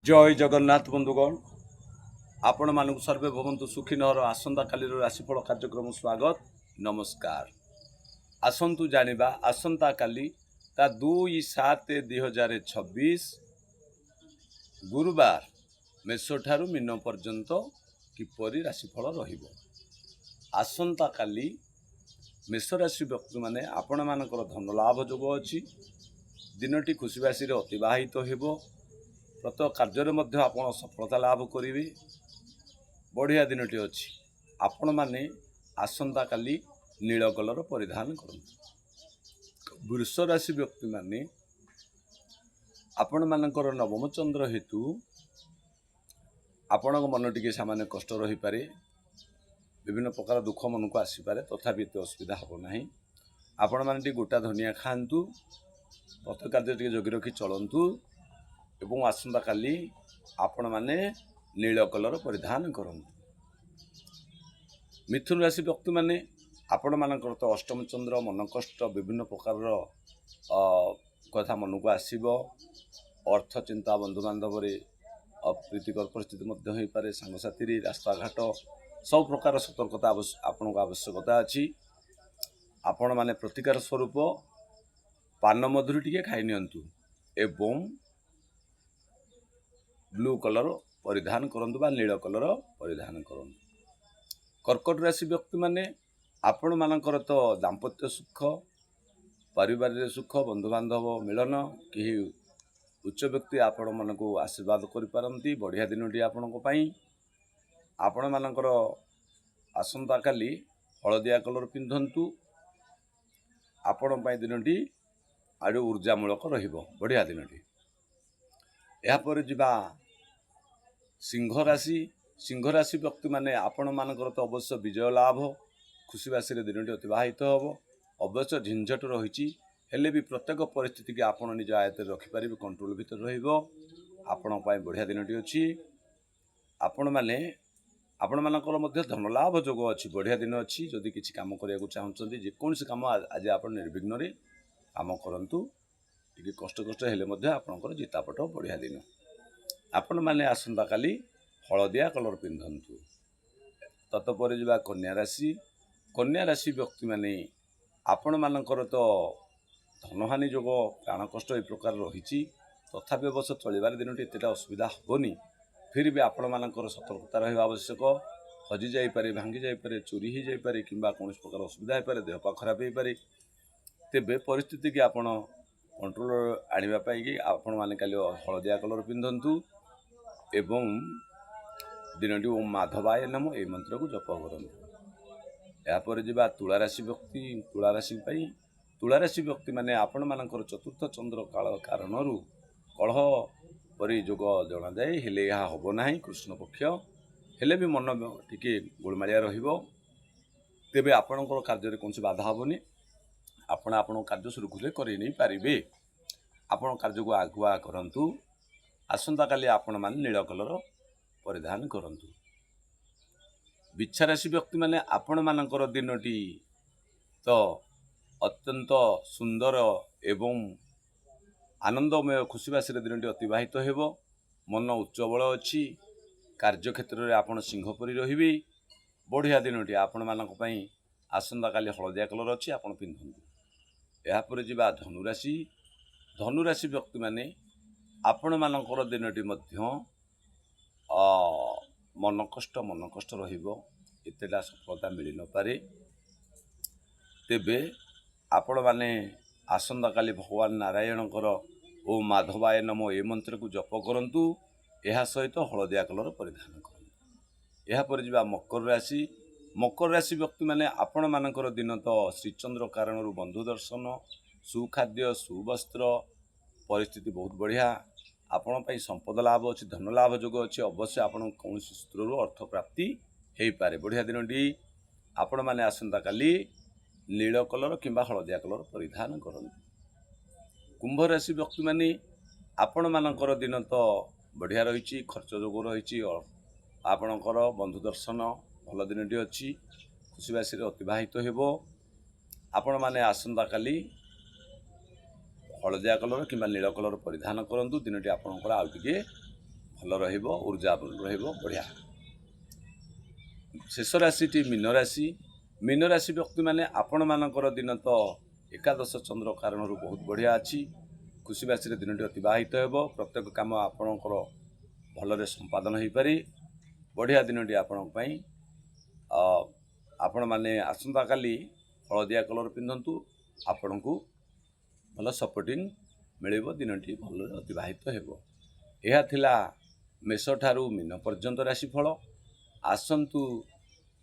जय जगन्नाथ बंधुगण आपण मानक सर्वे भवंतु सुखी नहर आसंता कालीर राशिफल कार्यक्रम स्वागत नमस्कार। आसंतु जानिबा आसंता काली ता 2/7/2026 गुरुवार मेष ठारू मीन पर्यंत किपरि राशिफल रहिबो। आसंता काली मेष राशि व्यक्ति माने आपण मानकर धन लाभ जोग अछि। दिनटी खुशीबासी रे अतिबाहित हेबो। प्रत्येक कार्य मध्य आपण सफलता लाभ करेंगे। बढ़िया दिनटी अच्छी आपण मैंने आसंता काली नील कलर परिधान करूँ। वृष राशि व्यक्ति माने आपण मानकर नवम चंद्र हेतु आपण मन टी सामान्य कष्ट रही पारे। विभिन्न प्रकार दुख मन को आसीपारे तथापि एत असुविधा हम ना। आपण मैंने गोटा धनिया खातु प्रत्येक कार्य जगी रखी चलतु एवं आसंता काली आपण माने नील कलर परिधान करंतु। मिथुन राशि व्यक्ति माने आपण मानकर तो अष्टम चंद्र मन कष्ट विभिन्न प्रकार कथा मन को आसीबो। अर्थ चिंता बंधु बांधव अप्रीतिकर परिस्थिति मध्य हो पारे। सांगसाथी रास्ता घाट सब प्रकार सतर्कता आपण को आवश्यकता अछि। आपण माने प्रतिकार स्वरूप पान मधुरी टिके खाई नियंतु एवं ब्लू कलर परिधान करंतु बा नील कलर परिधान करंतु। कर्कट राशि व्यक्ति माने आपण मानकर तो दाम्पत्य सुख पारिवारिक सुख बंधु बांधव मिलन कि उच्च व्यक्ति आपण मन को आशीर्वाद करि पारंती। बढ़िया दिनटी आपण को पई आपण मानकर आसंता काली हलदिया कलर पिंधंतु। आपण पई दिनटी आडू ऊर्जामूलक रहिबो। बढ़िया दिनटी यापर जिबा सिंह राशि व्यक्ति माने आपण मानकर तो अवश्य विजय लाभ खुशीबासी दिनटी अतिबाहित हम। अवश्य झिंझट रही हेले भी प्रत्येक परिस्थिति की आपण निज आयत्त रखिपारे कंट्रोल भितर रहिबो। आपण पाई बढ़िया दिनटी अच्छी। आपण माने आपण मानकर मध्य धन लाभ जोग अच्छी। बढ़िया दिन अच्छी। जदि किसी काम करिया चाहते जेकोसी काम आज आप निर्विघ्न काम करंतु। टिके कष्ट हेले मध्य आपनकर जितापट बढ़िया दिन। आपण माने आसंता काली हलदिया कलर पिंधंतु। तत्पर जा कन्या राशि व्यक्ति माने आपण मानकर तो धनहानि जोग प्राण कष्ट ए प्रकार रही तथापि अवश्य चलबार दिनटी एतेटा असुविधा हेनी। फिर भी आपण मानकर सतर्कता रहा आवश्यक। हजि जाइपारे भांगी जाइपारे चोरी हो जाइपारे किंबा कौन प्रकार असुविधा हो पारे देहपा खराब हो पारे। तेबे परिस्थिति की आपण कंट्रोल आने आपण मैंने काली हलदिया कलर पिंधंतु एवं दिनटी ओम माधवाय नम ए मंत्र को जप करंतु। यापर जा तुला राशि व्यक्ति माने आपण मानकर चतुर्थ चंद्र काल कारण कलह परि जोग जना जाए हेले यह हम ना। कृष्ण पक्ष हेले भी मन टिके गोलमालिया रहिबो। तेबे आपणकर कार्य कौन बाधा हेनी। आपण कार्य सुरखुरे कर नहीं पारे। आपण कार्य को आगुआ करंतु। आसंता काली आपण माने नील कलर परिधान करंतु। बिच्छा राशि व्यक्ति माने आपण मानकर दिनटी तो अत्यंत सुंदर एवं आनंदमय खुशीबासी दिनटी अतिबाहित हेबो। मन उच्च बल अच्छी। कार्य क्षेत्र में आपण सिंहपरी रहिबे। बढ़िया दिनटी आपण मानक पई आसंता काली हलदिया कलर अच्छी आपण पिंधंतु। यापर जा धनुराशि व्यक्ति माने आपण मानकर दिनटी मध्य मन कष्ट रहिबो। एतेटा सफलता मिल न पारे। तेबे आपण माने आसंता काली भगवान नारायणकर ओम माधवाय नमो ए मंत्र को जप करंतु। यह सहित हलदिया कलर परिधान करंतु। यापर जा मकर राशि व्यक्ति माने आपण मानकर दिन तो श्रीचंद्र कारण बंधु दर्शन सुखाद्य सुवस्त्र परिस्थिति बहुत बढ़िया। आपण पई संपद लाभ अच्छी धन लाभ जोग अच्छी। अवश्य आपण कौन सूत्र अर्थ प्राप्ति हो पारे। बढ़िया दिनटी आपण माने आसंता काली नील कलर किंबा हलदिया कलर परिधान करंतु। कुंभ राशि व्यक्ति माने आपण मानकर दिन तो बढ़िया रही खर्च जोग रही आपणकर बंधु दर्शन भल दिनटी अच्छी। खुशीबासी अतिबाहित हेबो। आपण माने आसंता काली हलदिया कलर किंबा नील कलर परिधान करंतु। दिनटी आपणकर आउ टिके ଭଲ ରହିବ, ऊर्जा ରହିବ ବଢ଼ିଆ। शेष राशि मीन राशि। मीन राशि व्यक्ति मैंने आपण मानकर दिन तो एकादश चंद्र कारण बहुत बढ़िया अच्छी खुशी बासी दिनटी अतिबाहित हो प्रत्येक काम आपणकर भलरे संपादन हो पारे बढ़िया दिनटी आपण आपण मैंने आसंता काली हलदिया कलर पिंधतु आपण को भल सपोर्टिंग मिल दिनटी भल अतिबाहित हो। यह थिला मेष ठारू मीन पर्यंत राशिफल। आसंतु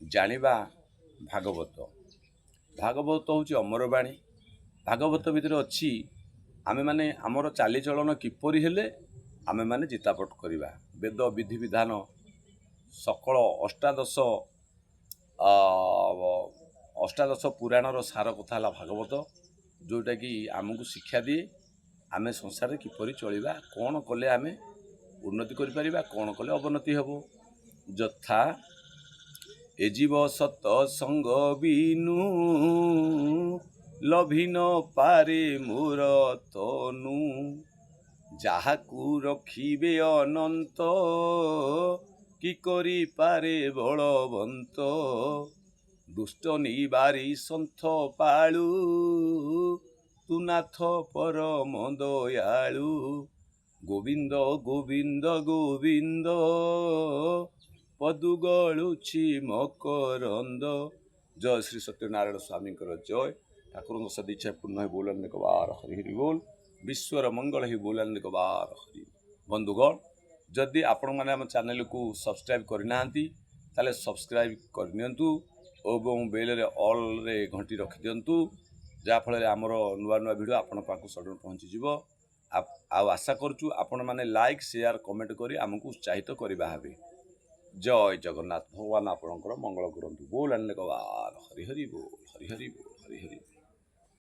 जानिबा भागवत। भागवत हूँ अमरवाणी। भागवत भितर अच्छी आमे माने आमर चालीचलन किपरि हेले आमे माने चितापट करिबा वेद विधि विधान सकल अष्टादश पुराणर सार कथा है भागवत जोटा कि आमको शिक्षा दिए आमे संसार किपरि चलिबा कौन कले आमे उन्नति करि परिबा कौन कले अवनति हेबो। यथा ए जीव सत संग बिनु लभिन पारे मोर तनु जाहाकू रखिबे अनंत कि करि पारे बलवंत दुष्ट निबारी सन्थ पाळु तु नाथ परम दयालु गोविंद गोविंद गोविंद पदु गलुछि मकरंद। जय श्री सत्यनारायण स्वामी जय। ठाकुर सदिच्छा पूर्ण ही बोलन एक बार हरि हरि बोल। विश्वर मंगल ही बोलन एक बार हरि। बंधुगण जदि आपण मैंने आम चैनल को सब्सक्राइब करना ताले सब्सक्राइब करनियंतु और बेल रे ऑल रे घंटी रखि दियंतु जाफल आमर नुआ नुआ वीडियो आपण पाखु सडन पहुँची जीवो। आशा करूँ आपण मैंने लाइक शेयर कमेंट करी आमको उत्साहित करवा हेबे। जय जगन्नाथ भगवान आपणकर मंगल करंतु बोल अनेक बार हरि हरि बोल हरि हरि बोल हरि हरि।